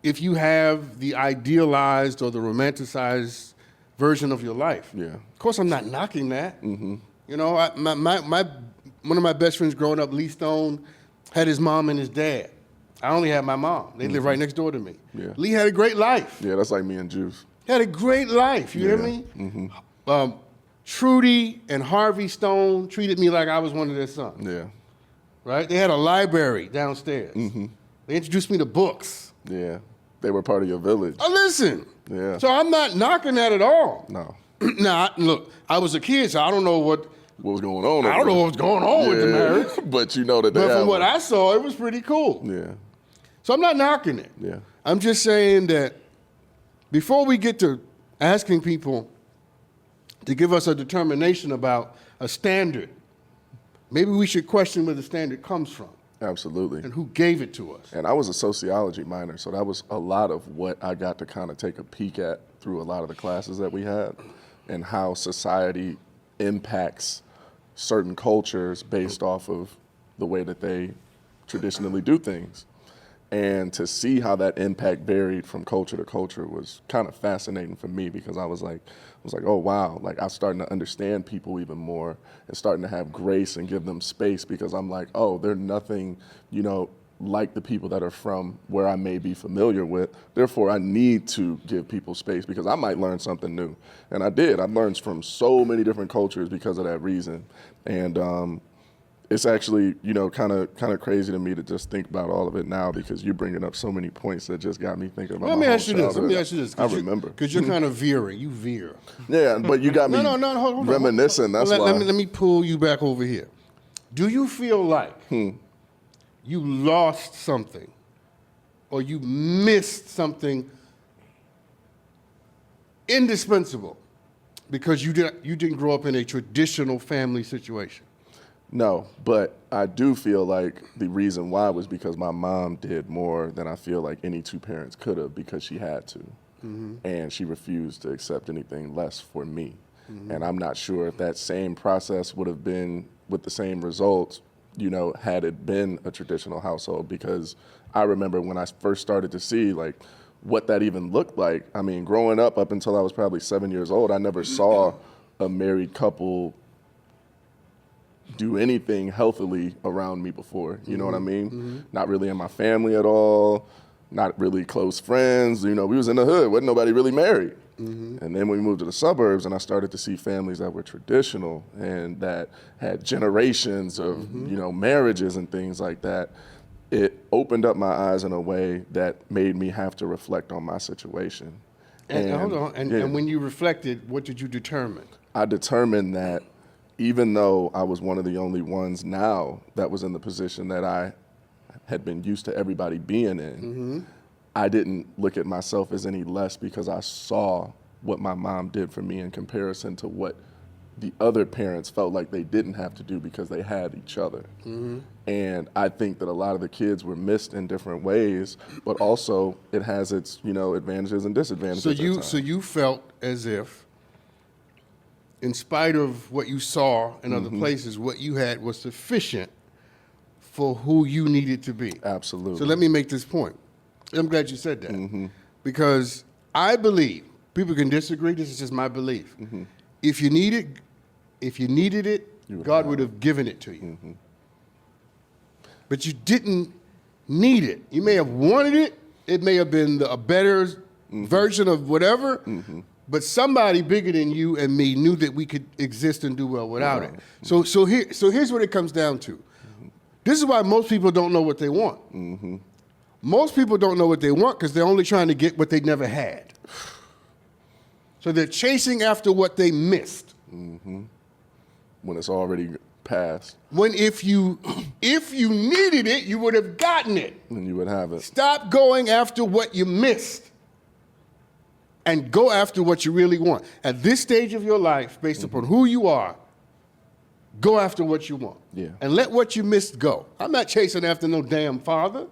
S1: if you have the idealized or the romanticized version of your life.
S2: Yeah.
S1: Of course, I'm not knocking that. One of my best friends growing up, Lee Stone, had his mom and his dad. I only had my mom. They live right next door to me.
S2: Yeah.
S1: Lee had a great life.
S2: Yeah, that's like me and Juice.
S1: He had a great life. You hear me? Trudy and Harvey Stone treated me like I was one of their sons.
S2: Yeah.
S1: Right? They had a library downstairs. They introduced me to books.
S2: Yeah. They were part of your village.
S1: Oh, listen.
S2: Yeah.
S1: So I'm not knocking that at all.
S2: No.
S1: Now, look, I was a kid, so I don't know what
S2: was going on.
S1: I don't know what was going on with the marriage.
S2: But you know that they
S1: But
S2: have
S1: from what I saw, it was pretty cool.
S2: Yeah.
S1: So I'm not knocking it.
S2: Yeah.
S1: I'm just saying that before we get to asking people to give us a determination about a standard, maybe we should question where the standard comes from
S2: Absolutely.
S1: and who gave it to us.
S2: And I was a sociology minor, so that was a lot of what I got to kind of take a peek at through a lot of the classes that we had and how society impacts certain cultures based off of the way that they traditionally do things. And to see how that impact varied from culture to culture was kind of fascinating for me because I was like, oh wow, like I'm starting to understand people even more and starting to have grace and give them space because I'm like, oh, they're nothing, like the people that are from where I may be familiar with. Therefore, I need to give people space because I might learn something new. And I did. I learned from so many different cultures because of that reason. And it's actually, kind of crazy to me to just think about all of it now because you're bringing up so many points that just got me thinking about
S1: Let me ask you this.
S2: I remember.
S1: Because you're kind of veering. You veer.
S2: Yeah, but you got me
S1: hold on.
S2: reminiscing. That's why.
S1: Let me pull you back over here. Do you feel like you lost something or you missed something indispensable because you didn't grow up in a traditional family situation?
S2: No, but I do feel like the reason why was because my mom did more than I feel like any two parents could have because she had to. And she refused to accept anything less for me. And I'm not sure if that same process would have been with the same results, had it been a traditional household because I remember when I first started to see like what that even looked like. I mean, growing up until I was probably 7 years old, I never saw a married couple do anything healthily around me before. You know what I mean? Not really in my family at all, not really close friends. We was in the hood, wasn't nobody really married. And then when we moved to the suburbs and I started to see families that were traditional and that had generations of, marriages and things like that, it opened up my eyes in a way that made me have to reflect on my situation.
S1: And hold on.
S2: yeah.
S1: And when you reflected, what did you determine?
S2: I determined that even though I was one of the only ones now that was in the position that I had been used to everybody being in, I didn't look at myself as any less because I saw what my mom did for me in comparison to what the other parents felt like they didn't have to do because they had each other. And I think that a lot of the kids were missed in different ways, but also it has its, advantages and disadvantages.
S1: So you felt as if, in spite of what you saw in other places, what you had was sufficient for who you needed to be.
S2: Absolutely.
S1: So let me make this point. I'm glad you said that. Because I believe, people can disagree, this is just my belief. If you needed it, God would have given it to you. But you didn't need it. You may have wanted it. It may have been a better version of whatever. But somebody bigger than you and me knew that we could exist and do well without it. So here's what it comes down to. This is why most people don't know what they want. Most people don't know what they want because they're only trying to get what they never had. So they're chasing after what they missed.
S2: When it's already passed.
S1: When if you needed it, you would have gotten it.
S2: And you would have it.
S1: Stop going after what you missed and go after what you really want. At this stage of your life, based upon who you are, go after what you want.
S2: Yeah.
S1: And let what you missed go. I'm not chasing after no damn father.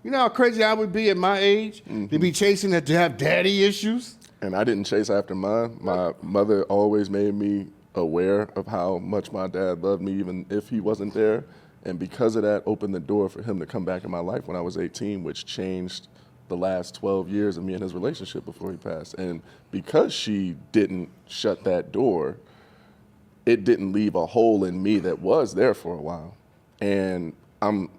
S1: You know how crazy I would be at my age to be chasing to have daddy issues?
S2: And I didn't chase after mine. My mother always made me aware of how much my dad loved me, even if he wasn't there. And because of that, opened the door for him to come back in my life when I was 18, which changed the last 12 years of me and his relationship before he passed. And because she didn't shut that door, it didn't leave a hole in me that was there for a while. And I'm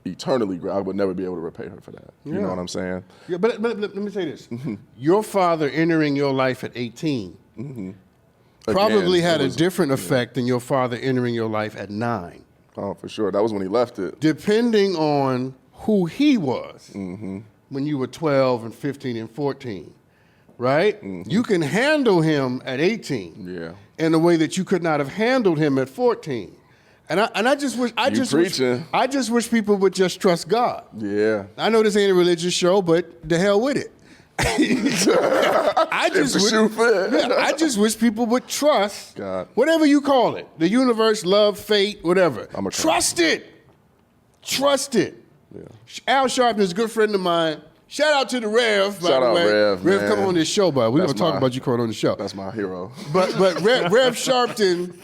S2: eternally grateful. I would never be able to repay her for that. You know what I'm saying?
S1: Yeah, but let me say this. Your father entering your life at 18 probably had a different effect than your father entering your life at 9.
S2: Oh, for sure. That was when he left it.
S1: Depending on who he was when you were 12 and 15 and 14, right? You can handle him at 18 in a way that you could not have handled him at 14. And I just wish people would just trust God.
S2: Yeah.
S1: I know this ain't a religious show, but the hell with it. I just wish people would trust
S2: God.
S1: Whatever you call it, the universe, love, fate, whatever. Trust it. Trust it. Yeah. Al Sharpton is a good friend of mine. Shout out to the Rev, by the way. Rev, come on this show, bud. We're going to talk about you coming on the show.
S2: That's my hero.
S1: But Rev Sharpton,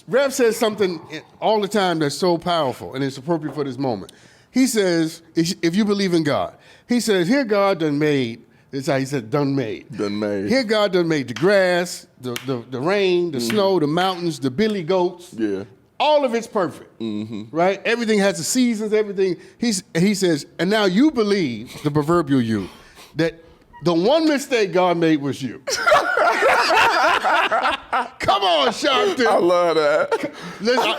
S1: Rev says something all the time that's so powerful, and it's appropriate for this moment. He says, if you believe in God, he says, here God done made, this is how he said, done made.
S2: Done made.
S1: Here God done made the grass, the rain, the snow, the mountains, the billy goats.
S2: Yeah.
S1: All of it's perfect, right? Everything has the seasons, everything. He says, and now you believe, the proverbial you, that the one mistake God made was you. Come on, Sharpton.
S2: I love that.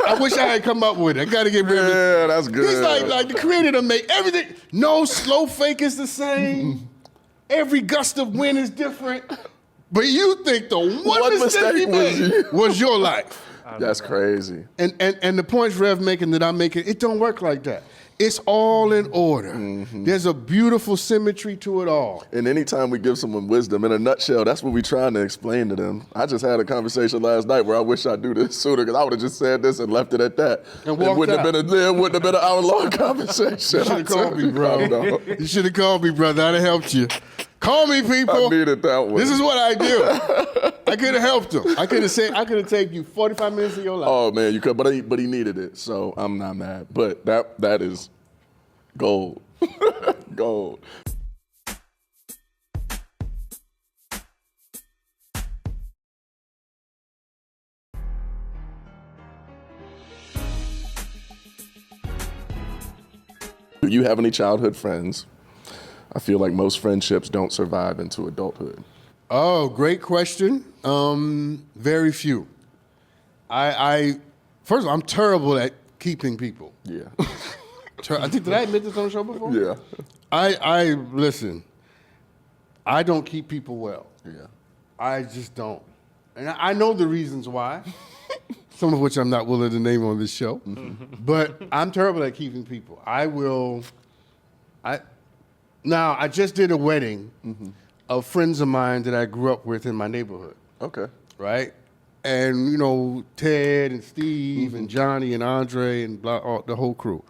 S1: I wish I had come up with it. I got to get rid of it.
S2: Yeah, that's good.
S1: He's like the creator to make everything. No slow fake is the same. Every gust of wind is different. But you think the one mistake he made was your life.
S2: That's crazy.
S1: And the points Rev making that I'm making, it don't work like that. It's all in order. There's a beautiful symmetry to it all.
S2: And anytime we give someone wisdom, in a nutshell, that's what we're trying to explain to them. I just had a conversation last night where I wish I knew this sooner, because I would have just said this and left it at that.
S1: And
S2: it wouldn't have been an hour-long conversation.
S1: You should have called me, bro. You should have called me, brother. I'd have helped you. Call me, people.
S2: I needed that one.
S1: This is what I do. I could have helped him. I could have taken you 45 minutes of your life.
S2: Oh man, you could, but he needed it, so I'm not mad. But that is gold, gold. Do you have any childhood friends? I feel like most friendships don't survive into adulthood.
S1: Oh, great question. Very few. First of all, I'm terrible at keeping people.
S2: Yeah.
S1: I think, did I admit this on the show before?
S2: Yeah.
S1: I listen, I don't keep people well.
S2: Yeah.
S1: I just don't. And I know the reasons why, some of which I'm not willing to name on this show. But I'm terrible at keeping people. Now, I just did a wedding of friends of mine that I grew up with in my neighborhood,
S2: Okay.
S1: right? And, you know, Ted and Steve and Johnny and Andre and the whole crew.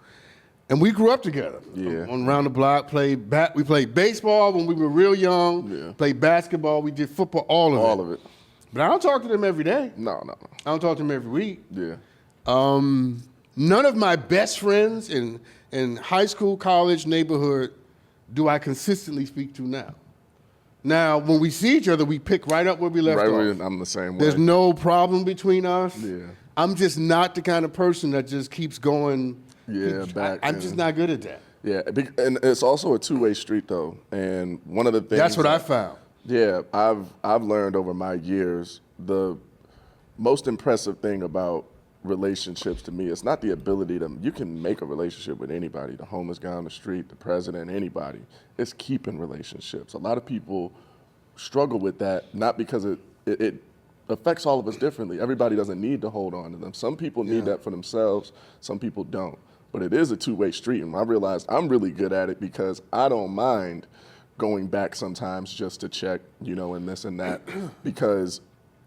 S1: And we grew up together.
S2: Yeah.
S1: On around the block, we played baseball when we were real young,
S2: Yeah.
S1: played basketball, we did football, all of it. But I don't talk to them every day.
S2: No.
S1: I don't talk to them every week.
S2: Yeah.
S1: None of my best friends in high school, college, neighborhood do I consistently speak to now. Now, when we see each other, we pick right up where we left off.
S2: I'm the same way.
S1: There's no problem between us.
S2: Yeah.
S1: I'm just not the kind of person that just keeps going.
S2: Yeah, back.
S1: I'm just not good at that.
S2: Yeah, and it's also a two-way street though. And one of the things
S1: That's what I found.
S2: Yeah, I've learned over my years the most impressive thing about relationships to me is not the ability you can make a relationship with anybody, the homeless guy on the street, the president, anybody. It's keeping relationships. A lot of people struggle with that, not because it affects all of us differently. Everybody doesn't need to hold on to them. Some people need that for themselves, some people don't. But it is a two-way street, and I realized I'm really good at it because I don't mind going back sometimes just to check, and this and that. Because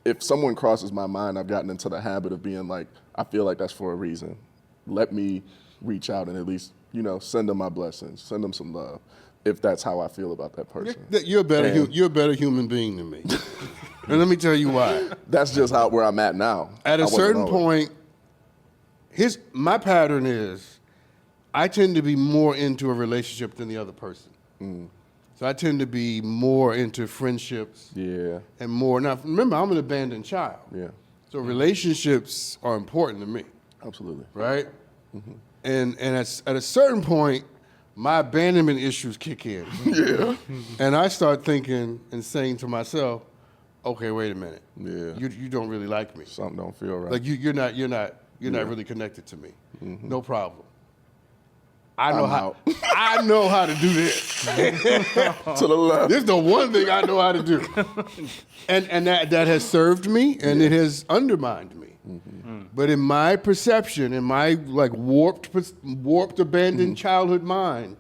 S2: if someone crosses my mind, I've gotten into the habit of being like, I feel like that's for a reason. Let me reach out and at least, send them my blessings, send them some love, if that's how I feel about that person.
S1: You're a better human being than me. And let me tell you why.
S2: That's just where I'm at now.
S1: At a certain point, my pattern is I tend to be more into a relationship than the other person. So I tend to be more into friendships.
S2: Yeah.
S1: And more. Now, remember, I'm an abandoned child.
S2: Yeah.
S1: So relationships are important to me.
S2: Absolutely.
S1: Right? And at a certain point, my abandonment issues kick in.
S2: Yeah.
S1: And I start thinking and saying to myself, okay, wait a minute.
S2: Yeah.
S1: You don't really like me.
S2: Something don't feel right.
S1: Like you're not really connected to me. No problem. I know how to do this.
S2: To the left.
S1: This is the one thing I know how to do. And that has served me and it has undermined me. But in my perception, in my warped abandoned childhood mind,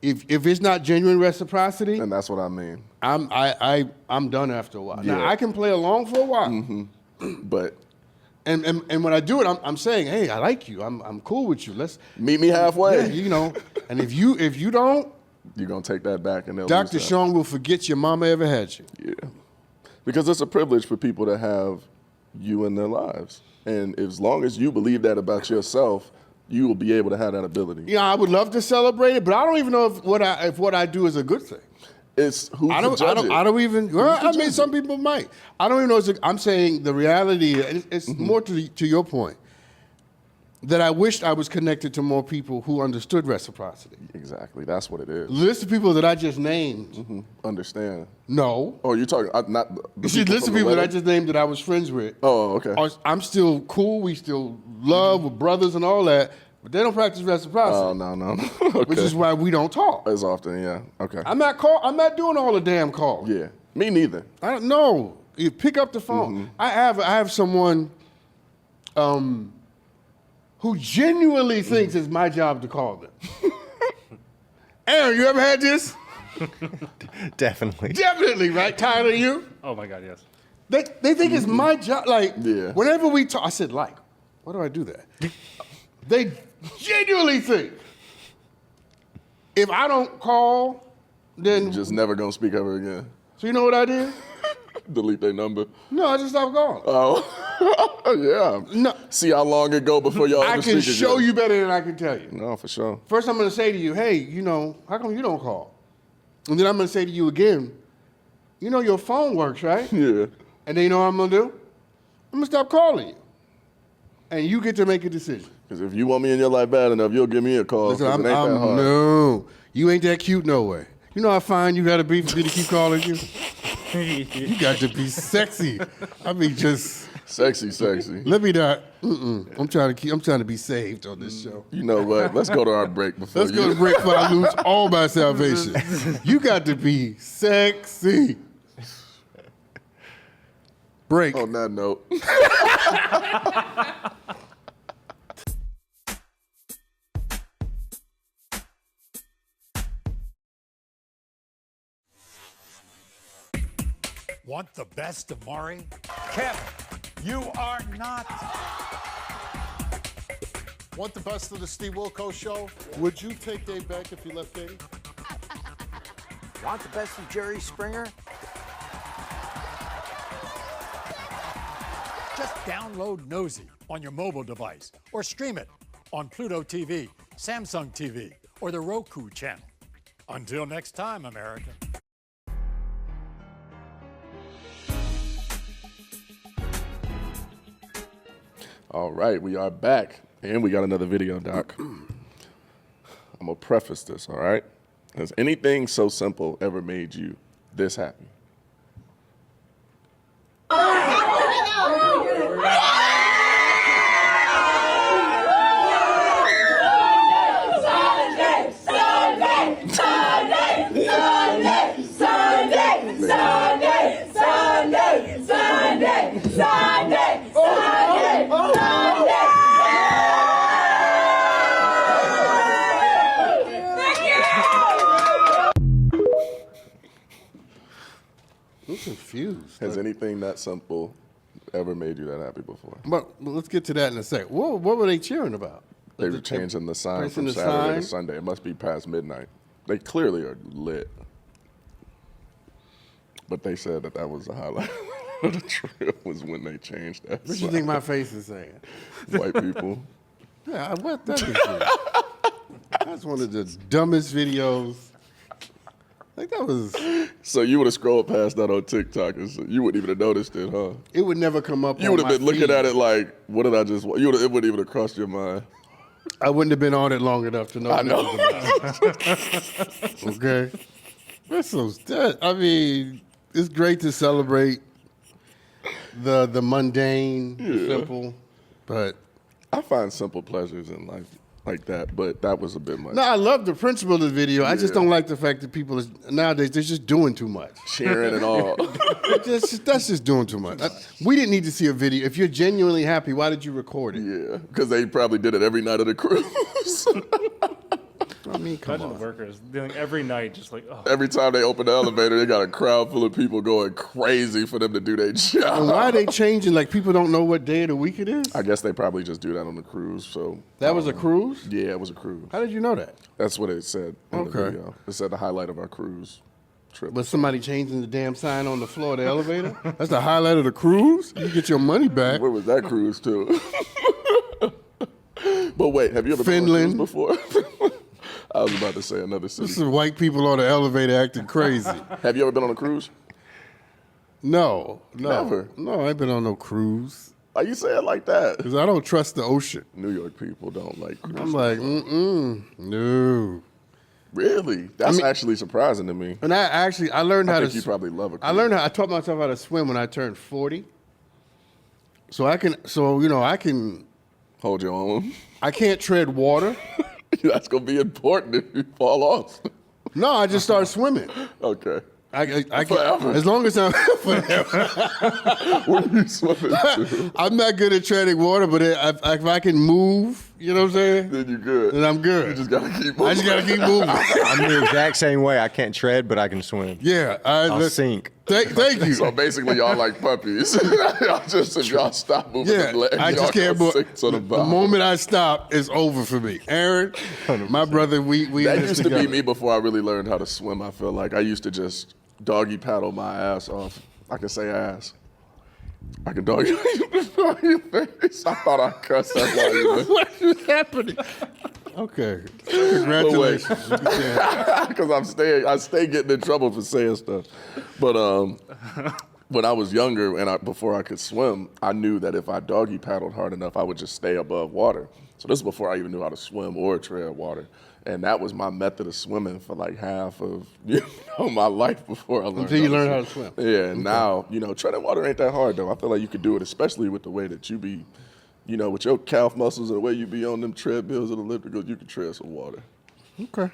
S1: if it's not genuine reciprocity,
S2: And that's what I mean.
S1: I'm done after a while. Now
S2: Yeah.
S1: I can play along for a while.
S2: But
S1: And when I do it, I'm saying, hey, I like you. I'm cool with you. Let's
S2: meet me halfway.
S1: yeah, And if you don't,
S2: You're going to take that back and they'll
S1: Dr.
S2: lose that.
S1: Sean will forget your mama ever had you.
S2: Yeah. Because it's a privilege for people to have you in their lives. And as long as you believe that about yourself, you will be able to have that ability.
S1: I would love to celebrate it, but I don't even know if what I do is a good thing.
S2: It's who
S1: I
S2: to judge it.
S1: don't even. Well,
S2: to
S1: I mean,
S2: judge
S1: some people might. I don't even know. I'm saying the reality. It's more to your point. That I wished I was connected to more people who understood reciprocity.
S2: Exactly. That's what it is.
S1: List of people that I just named.
S2: Understand.
S1: No.
S2: Oh, you're talking not the
S1: See, list of people that I just named that I was friends with.
S2: Oh, okay.
S1: I'm still cool. We still love. We're brothers and all that. But they don't practice reciprocity.
S2: Oh, no. Okay.
S1: Which is why we don't talk.
S2: As often, yeah. Okay.
S1: I'm not doing all the damn calls.
S2: Yeah. Me neither.
S1: I don't know. You pick up the phone. I have someone who genuinely thinks it's my job to call them. Aaron, you ever had this?
S4: Definitely.
S1: Definitely, right? Tyler, you?
S3: Oh my God, yes.
S1: They think it's my job. Like,
S2: Yeah.
S1: whenever we talk, I said, why do I do that? They genuinely think if I don't call, then.
S2: Just never going to speak ever again.
S1: So you know what I did?
S2: Delete their number.
S1: No, I just stopped calling.
S2: Oh, yeah.
S1: No.
S2: See how long it go before y'all
S1: I
S2: ever
S1: can
S2: speak
S1: show
S2: again.
S1: you better than I can tell you.
S2: No, for sure.
S1: First, I'm going to say to you, hey, how come you don't call? And then I'm going to say to you again, your phone works, right?
S2: Yeah.
S1: And then you know what I'm going to do? I'm going to stop calling you. And you get to make a decision.
S2: Because if you want me in your life bad enough, you'll give me a call.
S1: Listen,
S2: 'cause it ain't that hard.
S1: no, you ain't that cute no way. You know how fine you got to be for me to keep calling you? You got to be sexy. I mean, just
S2: Sexy, sexy.
S1: Let me not. I'm trying to be saved on this show.
S2: You know what? Let's go to our break before
S1: Let's go to break before I lose all my salvation. You got to be sexy. Break.
S2: On that note.
S6: Want the best of Maury? Kevin, you are not.
S7: Want the best of the Steve Wilkos show? Would you take Dave back if you left Katie?
S6: Want the best of Jerry Springer? Just download Nosey on your mobile device or stream it on Pluto TV, Samsung TV, or the Roku channel. Until next time, America.
S2: All right, we are back, and we got another video, Doc. I'm gonna preface this, all right? Has anything so simple ever made you this happy?
S1: I'm confused.
S2: Has anything that simple ever made you that happy before?
S1: But let's get to that in a second. What were they cheering about?
S2: They were changing the sign
S1: Changing
S2: from
S1: the
S2: Saturday
S1: sign?
S2: to Sunday. It must be past midnight. They clearly are lit. But they said that that was the highlight of the trip was when they changed that
S1: What do you
S2: sign.
S1: think my face is saying?
S2: White people.
S1: Yeah, what that is. That's one of the dumbest videos. Like that was.
S2: So you would have scrolled past that on TikTok, and so you wouldn't even have noticed it, huh?
S1: It would never come up.
S2: You
S1: on
S2: would have
S1: my
S2: been looking
S1: feed.
S2: at it like, what did I just? It wouldn't even have crossed your mind.
S1: I wouldn't have been on it long enough to know.
S2: I
S1: what
S2: know.
S1: it was about. Okay. That's so. I mean, it's great to celebrate the mundane, the simple, but.
S2: I find simple pleasures in life like that, but that was a bit much.
S1: No, I love the principle of the video. I just don't like the fact that people nowadays they're just doing too much.
S2: Cheering and all.
S1: That's just doing too much. We didn't need to see a video. If you're genuinely happy, why did you record it?
S2: Yeah, because they probably did it every night of the cruise.
S1: I mean, come
S3: Imagine
S1: on.
S3: the workers doing every night, just like, oh,
S2: Every time they open the elevator, they got a crowd full of people going crazy for them to do their job.
S1: And why are they changing? Like people don't know what day of the week it is.
S2: I guess they probably just do that on the cruise. So
S1: That was a cruise.
S2: yeah, it was a cruise.
S1: How did you know that?
S2: That's what it said in the
S1: Okay.
S2: video. It said the highlight of our cruise trip.
S1: Was somebody changing the damn sign on the floor of the elevator? That's the highlight of the cruise. You get your money back.
S2: Where was that cruise to? But wait, have you ever
S1: Finland.
S2: been on a cruise before? I was about to say another
S1: This
S2: city.
S1: is white people on the elevator acting crazy.
S2: Have you ever been on a cruise?
S1: No.
S2: Never.
S1: No, I ain't been on no cruise
S2: Why you say it like that?
S1: because I don't trust the ocean.
S2: New York people don't like cruise.
S1: I'm like, no.
S2: Really? That's actually surprising to me.
S1: And I learned how
S2: I
S1: to.
S2: think you probably love a cruise.
S1: I taught myself how to swim when I turned 40. So I can
S2: Hold your own.
S1: I can't tread water.
S2: That's going to be important if you fall off.
S1: No, I just started swimming.
S2: Okay.
S1: I
S2: Forever.
S1: can, as long as I'm
S2: Where are you swimming to?
S1: I'm not good at treading water, but if I can move, you know what I'm saying?
S2: Then you're good.
S1: Then I'm good.
S2: You just got to keep moving.
S1: I just got to keep moving.
S4: I'm the exact same way. I can't tread, but I can swim.
S1: Yeah,
S4: I'll sink.
S1: Thank you.
S2: So basically, y'all like puppies. Y'all just, if y'all stop moving
S1: Yeah,
S2: them legs,
S1: I
S2: y'all
S1: just can't
S2: gonna
S1: move.
S2: sink to the
S1: The
S2: bottom.
S1: moment I stop, it's over for me. Aaron, my brother, we
S2: That
S1: in this
S2: used to be
S1: together.
S2: me before I really learned how to swim, I feel like. I used to just doggy paddle my ass off. I can say ass. I can doggy your face. I thought I cussed. That's why you
S1: What is happening? Okay, congratulations.
S2: because I stay getting in trouble for saying stuff. But when I was younger and before I could swim, I knew that if I doggy paddled hard enough, I would just stay above water. So this is before I even knew how to swim or tread water. And that was my method of swimming for like half of my life before I learned.
S1: Until you learn how to swim.
S2: Yeah, and now, treading water ain't that hard though. I feel like you could do it, especially with the way that you be, with your calf muscles and the way you be on them treadmills and ellipticals, you can tread some water.
S1: Okay.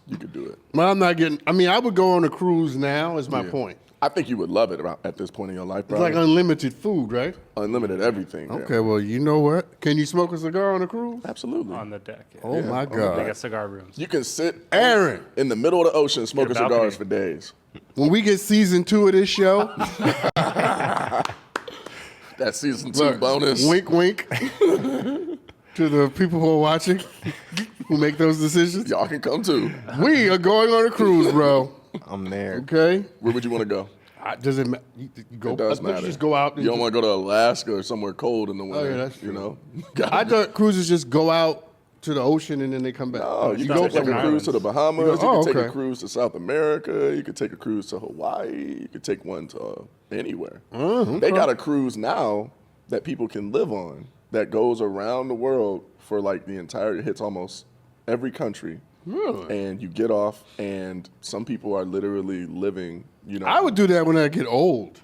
S2: You could do it.
S1: Well, I would go on a cruise now is my point.
S2: I think you would love it at this point in your life, bro.
S1: It's like unlimited food, right?
S2: Unlimited everything.
S1: Okay,
S2: yeah.
S1: well, you know what? Can you smoke a cigar on a cruise?
S2: Absolutely.
S3: On the deck. Yeah.
S1: Oh, my
S3: They
S1: God.
S3: got cigar rooms.
S2: You can sit
S1: Aaron.
S2: in the middle of the ocean smoking
S3: balcony.
S2: cigars for days.
S1: When we get season 2 of this show,
S2: That season 2
S1: look,
S2: bonus.
S1: wink, wink to the people who are watching, who make those decisions.
S2: Y'all can come too.
S1: We are going on a cruise, bro.
S4: I'm there.
S1: Okay?
S2: Where would you want to go?
S1: Does it matter? You go,
S2: It does
S1: I think
S2: matter.
S1: You just go out.
S2: You don't want to go to Alaska or somewhere cold in the winter.
S1: yeah, that's true.
S2: You know?
S1: I thought cruises just go out to the ocean and then they come back.
S2: Oh, you
S3: Stop
S2: can
S3: at
S2: take like a
S3: different
S2: cruise to the
S3: islands.
S2: Bahamas.
S1: You go,
S2: You can take a
S1: okay.
S2: cruise to South America. You could take a cruise to Hawaii. You could take one to anywhere. They got a cruise now that people can live on that goes around the world for like the entire. It hits almost every country.
S1: Really?
S2: And you get off, and some people are literally living.
S1: I would do that when I get old.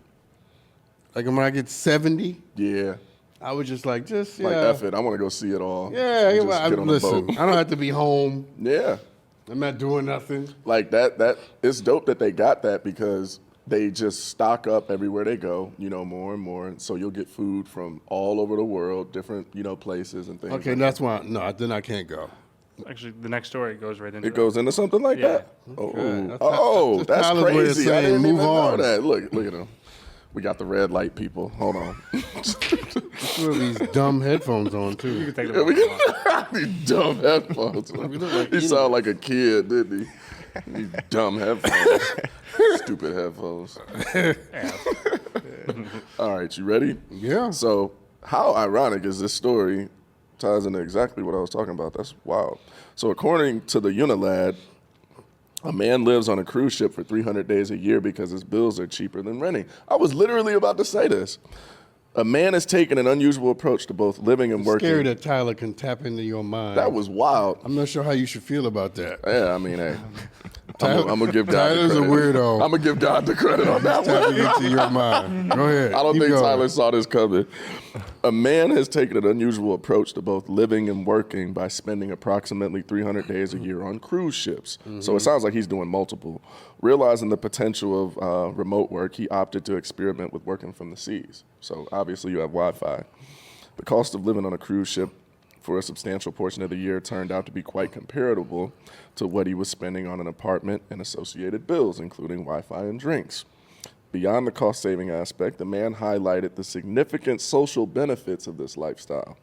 S1: Like when I get 70,
S2: Yeah.
S1: I would just like,
S2: Like, F it. I want to go see it all. Just get on a
S1: listen,
S2: boat.
S1: I don't have to be home.
S2: Yeah.
S1: I'm not doing nothing.
S2: Like that it's dope that they got that because they just stock up everywhere they go, more and more. And so you'll get food from all over the world, different, places and things.
S1: Okay,
S2: like
S1: that's why. No, then I can't go.
S3: Actually, the next story goes right into
S2: It goes into something like
S3: Yeah.
S2: that.
S1: Okay.
S2: Oh,
S1: That's
S2: that's
S1: Tyler's way of
S2: crazy. I
S1: saying
S2: didn't
S1: move
S2: even
S1: on.
S2: know that. Look at them. We got the red light people. Hold on.
S1: Put these dumb headphones on
S3: You
S1: too.
S3: can take
S2: Yeah, we
S3: the
S2: got these dumb headphones. He sounded like a kid, didn't he? These dumb headphones. Stupid headphones. All right, you ready?
S1: Yeah.
S2: So, how ironic is this story ties into exactly what I was talking about? That's wild. So, according to the Unilad, a man lives on a cruise ship for 300 days a year because his bills are cheaper than renting. I was literally about to say this. A man has taken an unusual approach to both living and working.
S1: Scary that Tyler can tap into your mind.
S2: That was wild.
S1: I'm not sure how you should feel about that.
S2: Yeah, I mean, hey. I'm gonna give God
S1: Tyler's
S2: the
S1: a
S2: credit.
S1: weirdo.
S2: I'm gonna give God the credit on that one.
S1: Tapping into your mind. Go ahead.
S2: I don't
S1: Keep
S2: think
S1: going.
S2: Tyler saw this coming. A man has taken an unusual approach to both living and working by spending approximately 300 days a year on cruise ships. So it sounds like he's doing multiple. Realizing the potential of remote work, he opted to experiment with working from the seas. So obviously you have Wi-Fi. The cost of living on a cruise ship for a substantial portion of the year turned out to be quite comparable to what he was spending on an apartment and associated bills, including Wi-Fi and drinks. Beyond the cost-saving aspect, the man highlighted the significant social benefits of this lifestyle.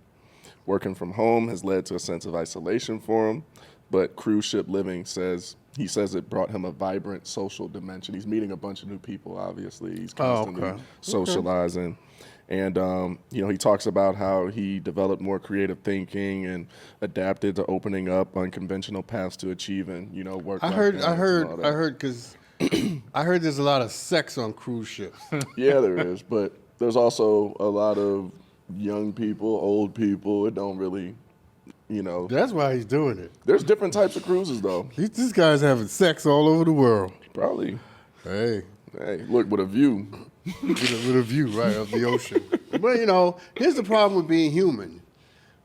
S2: Working from home has led to a sense of isolation for him, but cruise ship living says it brought him a vibrant social dimension. He's meeting a bunch of new people, obviously. He's constantly
S1: okay.
S2: socializing. And, he talks about how he developed more creative thinking and adapted to opening up unconventional paths to achieving, work.
S1: I heard, because I heard there's a lot of sex on cruise ships.
S2: Yeah, there is. But there's also a lot of young people, old people. It don't really,
S1: That's why he's doing it.
S2: There's different types of cruises, though.
S1: This guy's having sex all over the world.
S2: Probably.
S1: Hey,
S2: Look, with a view.
S1: with a view, right, of the ocean. But, here's the problem with being human.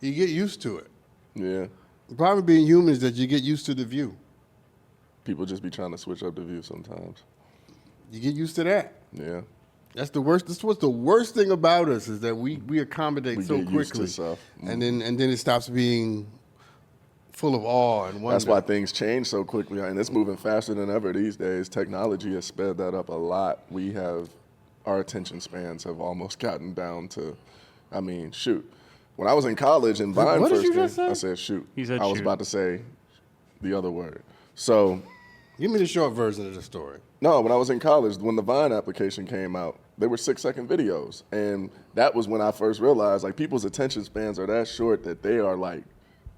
S1: You get used to it.
S2: Yeah.
S1: The problem with being human is that you get used to the view.
S2: People just be trying to switch up the view sometimes.
S1: You get used to that.
S2: Yeah.
S1: That's the worst. This is what's the worst thing about us is that we accommodate
S2: We
S1: so
S2: get used to
S1: quickly,
S2: stuff.
S1: and then it stops being full of awe and wonder.
S2: That's why things change so quickly, and it's moving faster than ever these days. Technology has sped that up a lot. Our attention spans have almost gotten down to, shoot. When I was in college and Vine
S1: What did
S2: first
S1: you just
S2: came,
S1: say?
S2: I said shoot.
S3: He said
S2: I was
S3: shoot.
S2: about to say the other word. So,
S1: Give me the short version of the story.
S2: no, when I was in college, when the Vine application came out, they were 6-second videos. And that was when I first realized, people's attention spans are that short that they are,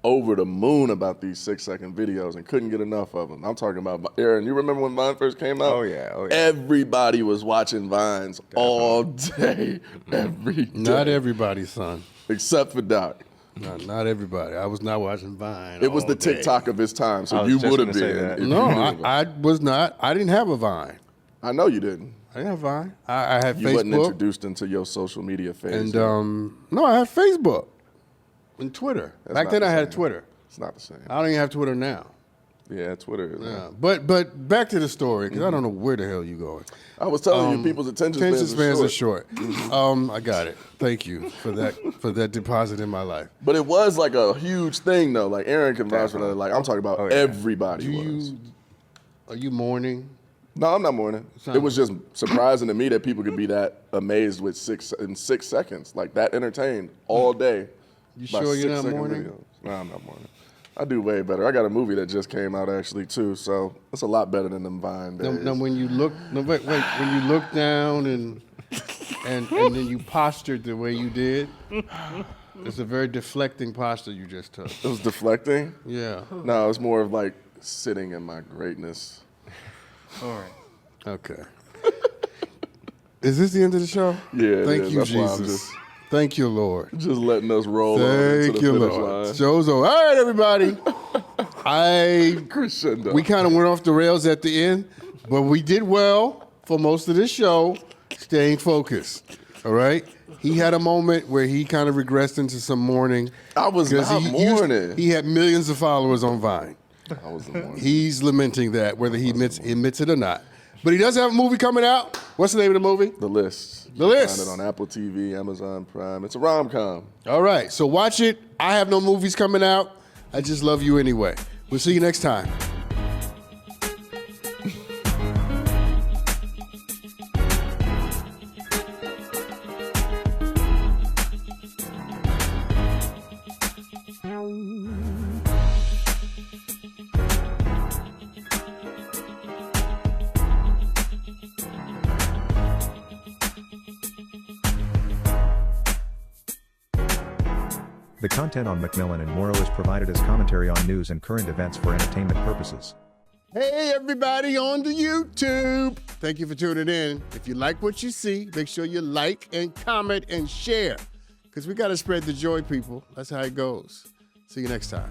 S2: over the moon about these 6-second videos and couldn't get enough of them. I'm talking about, Aaron, you remember when Vine first came out?
S4: Oh, yeah.
S2: Everybody was watching Vines all day, every day.
S1: Not everybody, son.
S2: Except for Doc.
S1: Not everybody. I was not watching Vine.
S2: It was
S1: all
S2: the
S1: day.
S2: TikTok of his time, so
S4: I was
S2: you
S4: just
S2: would have
S4: gonna say
S2: been.
S4: that.
S2: if
S1: No,
S2: you knew of him.
S1: I was not. I didn't have a Vine.
S2: I know you didn't.
S1: I didn't have Vine. I had
S2: You wasn't
S1: Facebook.
S2: introduced into your social media phase.
S1: And
S2: yet.
S1: no, I had Facebook and Twitter.
S2: That's
S1: Back
S2: not
S1: then
S2: the
S1: I had
S2: same.
S1: Twitter.
S2: It's not the same.
S1: I don't even have Twitter now.
S2: Yeah, Twitter is.
S1: Yeah. But back to the story, because I don't know where the hell you going.
S2: I was telling you, people's attention
S1: Attention
S2: spans are short.
S1: I got it. Thank you for that deposit in my life.
S2: But it was like a huge thing, though. Like Aaron can vouch for that. Like I'm talking about
S4: yeah.
S2: everybody.
S1: Are you mourning?
S2: No, I'm not mourning. It was just surprising to me that people could be that amazed with 6 seconds, like that entertained all day.
S1: You
S2: by
S1: sure you're not
S2: 6-second
S1: mourning?
S2: videos. No, I'm not mourning. I do way better. I got a movie that just came out actually too, so it's a lot better than them Vine days.
S1: No, when you look, wait, when you look down and then you postured the way you did, it's a very deflecting posture you just took.
S2: It was deflecting.
S1: Yeah.
S2: No, it's more of like sitting in my greatness.
S3: All right.
S1: Okay. Is this the end of the show?
S2: Yeah, it
S1: Thank
S2: is.
S1: you,
S2: That's why I'm
S1: Jesus. Thank you, Lord.
S2: Just letting us roll on into
S1: Thank
S2: the
S1: you,
S2: finish
S1: Lord.
S2: line.
S1: Show's over. All right, everybody.
S2: Crescendo.
S1: We kind of went off the rails at the end, but we did well for most of this show, staying focused. All right? He had a moment where he kind of regressed into some mourning.
S2: I was
S1: because
S2: not mourning.
S1: He had millions of followers on Vine.
S2: I was mourning.
S1: He's lamenting that, whether he admits it or not. But he does have a movie coming out. What's the name of the movie?
S2: The List.
S1: The List.
S2: Find it on Apple TV, Amazon Prime. It's a rom-com.
S1: All right, so watch it. I have no movies coming out. I just love you anyway. We'll see you next time.
S8: The content on McMillan and Morrow is provided as commentary on news and current events for entertainment purposes.
S1: Hey, everybody on the YouTube. Thank you for tuning in. If you like what you see, make sure you like and comment and share, because we got to spread the joy, people. That's how it goes. See you next time.